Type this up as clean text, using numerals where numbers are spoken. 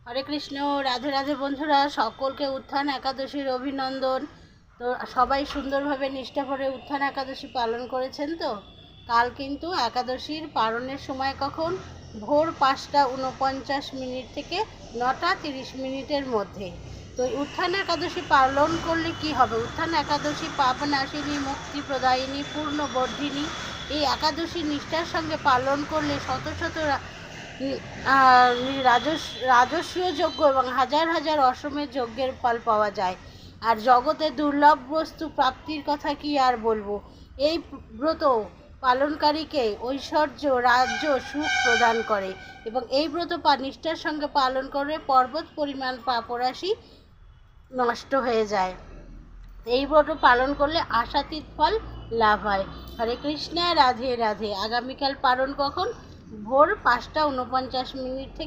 হরে কৃষ্ণ। রাধে রাধে বন্ধুরা, সকলকে উত্থান একাদশীর অভিনন্দন। তো সবাই সুন্দরভাবে নিষ্ঠা করে উত্থান একাদশী পালন করেছেন তো? কাল কিন্তু একাদশীর পালনের সময় কখন? ভোর 5:49 থেকে 9:30 মধ্যে। তো উত্থান একাদশী পালন করলে কি হবে? উত্থান একাদশী পাপনাশিনী, মুক্তি প্রদায়িনী, পূর্ণবর্ধিনী। এই একাদশী নিষ্ঠার সঙ্গে পালন করলে শত শত রাজস্বীয় যজ্ঞ এবং হাজার হাজার অশ্বমেধ যজ্ঞের ফল পাওয়া যায়। আর জগতে দুর্লভ বস্তু প্রাপ্তির কথা কি আর বলবো। এই ব্রত পালনকারীকে ঐশ্বর্য, রাজ্য, সুখ প্রদান করে এবং এই ব্রত নিষ্ঠার সঙ্গে পালন করে পর্বত পরিমাণ পাপরাশি নষ্ট হয়ে যায়। এই ব্রত পালন করলে আশাতীত ফল লাভ হয়। হরে কৃষ্ণ, রাধে রাধে। আগামীকাল পালন কখন? ভোর 5:49 থেকে